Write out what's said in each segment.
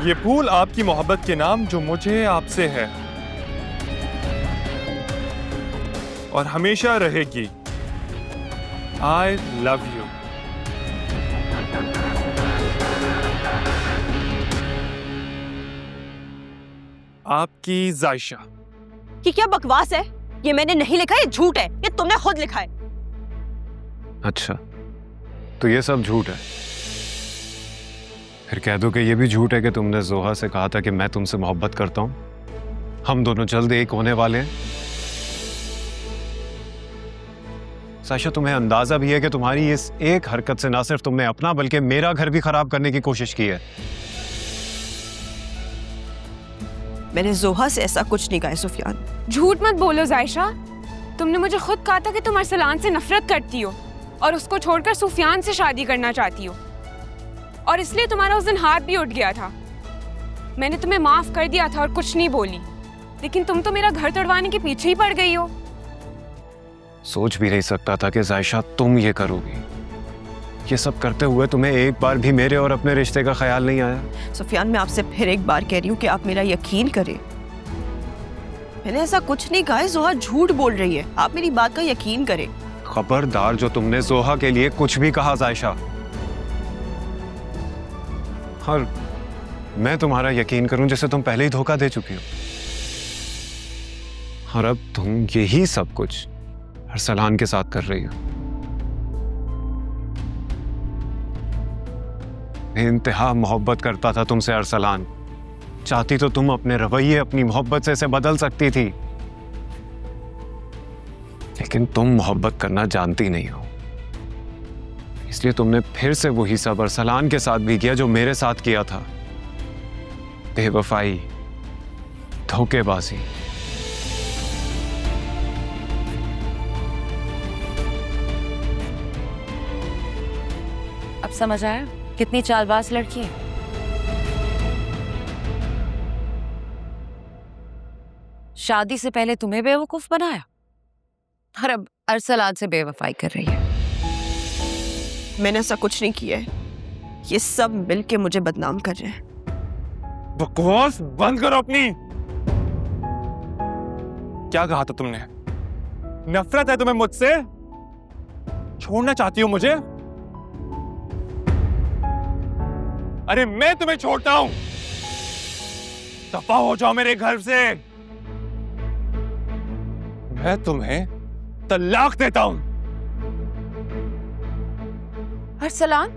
ये फूल आपकी मोहब्बत के नाम जो मुझे आपसे है और हमेशा रहेगी। I love you. आपकी जायशा। ये क्या बकवास है? ये मैंने नहीं लिखा, ये झूठ है, ये तुमने खुद लिखा है। अच्छा, तो ये सब झूठ है? फिर कह दो कि ये भी झूठ है कि तुमने जोहा से कहा था कि मैं तुमसे मोहब्बत करता हूं, हम दोनों जल्द एक होने वाले हैं। साशा, तुम्हें अंदाजा भी है कि तुम्हारी इस एक हरकत से ना सिर्फ तुमने अपना बल्कि मेरा घर भी खराब करने की कोशिश की है। मैंने जोहा से ऐसा कुछ नहीं कहा है सुफियान। झूठ मत बोलो जायशा, तुमने मुझे खुद कहा था कि तुम अरसलान से नफरत करती हो और उसको छोड़कर सुफियान से शादी करना चाहती हो, और इसलिए तुम्हारा उस दिन हाथ भी उठ गया था। मैंने तुम्हें माफ कर दिया था और कुछ नहीं बोली, लेकिन तुम तो मेरा घर तोड़वाने के पीछे ही पड़ गई हो। सोच भी नहीं सकता था कि जायशा तुम ये करोगी। ये सब करते हुए तुम्हें एक बार भी मेरे और अपने रिश्ते का ख्याल नहीं आया? सुफियान, मैं आपसे फिर एक बार कह रही हूँ कि आप मेरा यकीन करें। मैंने ऐसा कुछ नहीं कहा है। जोहा झूठ बोल रही है, आप मेरी बात का यकीन करें। खबरदार जो तुमने जोहा के लिए कुछ भी कहा जायशा, और मैं तुम्हारा यकीन करूं जिसे तुम पहले ही धोखा दे चुकी हो। और अब तुम यही सब कुछ अरसलान के साथ कर रही हो। इंतहा मोहब्बत करता था तुमसे अरसलान। चाहती तो तुम अपने रवैये, अपनी मोहब्बत से इसे बदल सकती थी, लेकिन तुम मोहब्बत करना जानती नहीं हो। इसलिए तुमने फिर से वही सब अरसलान के साथ भी किया जो मेरे साथ किया था। बेवफाई, धोखेबाजी। अब समझ आया कितनी चालबाज लड़की है। शादी से पहले तुम्हें बेवकूफ बनाया और अब अरसलान से बेवफाई कर रही है। मैंने ऐसा कुछ नहीं किया है। ये सब मिलके मुझे बदनाम कर रहे हैं। बकवास बंद करो अपनी। क्या कहा था तुमने? नफरत है तुम्हें मुझसे? छोड़ना चाहती हो मुझे? अरे मैं तुम्हें छोड़ता हूं। दफा हो जाओ मेरे घर से। मैं तुम्हें तलाक देता हूं। अरसलान,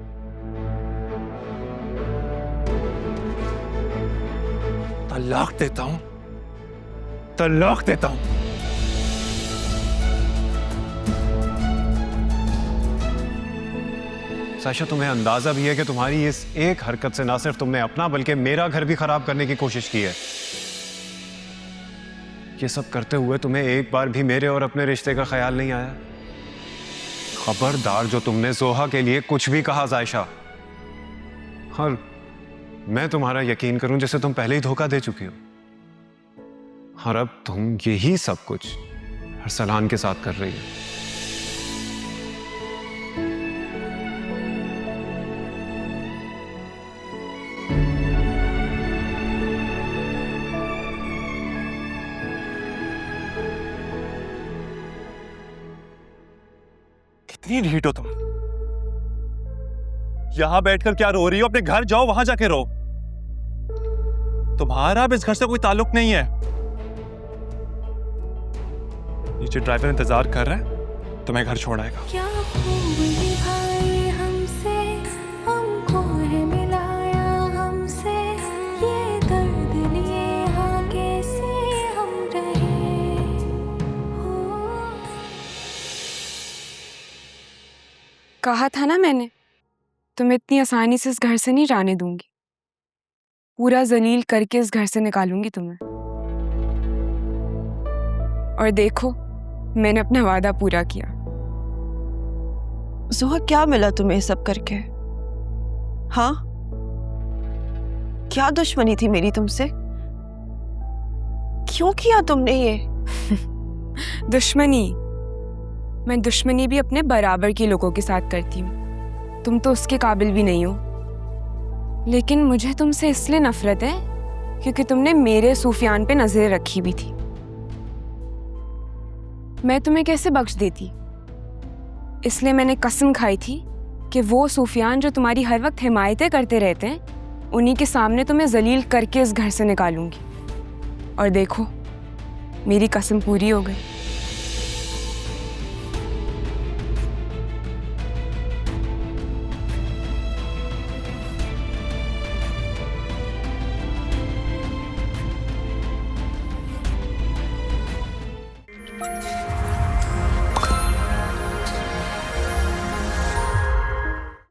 तलाक देता हूं, तलाक देता हूं। साशा, तुम्हें अंदाजा भी है कि तुम्हारी इस एक हरकत से ना सिर्फ तुमने अपना बल्कि मेरा घर भी खराब करने की कोशिश की है। ये सब करते हुए तुम्हें एक बार भी मेरे और अपने रिश्ते का ख्याल नहीं आया? खबरदार जो तुमने जोहा के लिए कुछ भी कहा जायशा, और मैं तुम्हारा यकीन करूं जिसे तुम पहले ही धोखा दे चुकी हो। और अब तुम यही सब कुछ अरसलान के साथ कर रही हो। कितनी ढीठ हो तुम। यहां बैठकर क्या रो रही हो? अपने घर जाओ, वहां जाके रो। तुम्हारा अब इस घर से कोई ताल्लुक नहीं है। नीचे ड्राइवर इंतजार कर रहा है, तुम्हें घर छोड़ आएगा। क्या खूब निभाई हमसे, हमको है मिलाया हमसे, ये दर्द लिए आगे से हम रहे हो। कहा था ना मैंने, तुम्हें इतनी आसानी से इस घर से नहीं जाने दूंगी। पूरा जलील करके इस घर से निकालूंगी तुम्हें। और देखो, मैंने अपना वादा पूरा किया। जोहा, क्या मिला तुम्हें सब करके? हाँ, क्या दुश्मनी थी मेरी तुमसे? क्यों किया तुमने ये? दुश्मनी? मैं दुश्मनी भी अपने बराबर के लोगों के साथ करती हूँ। तुम तो उसके काबिल भी नहीं हो। लेकिन मुझे तुमसे इसलिए नफरत है क्योंकि तुमने मेरे सूफियान पे नजर रखी भी थी। मैं तुम्हें कैसे बख्श देती, इसलिए मैंने कसम खाई थी कि वो सूफियान जो तुम्हारी हर वक्त हिमायतें करते रहते हैं, उन्हीं के सामने तुम्हें जलील करके इस घर से निकालूंगी। और देखो, मेरी कसम पूरी हो गई।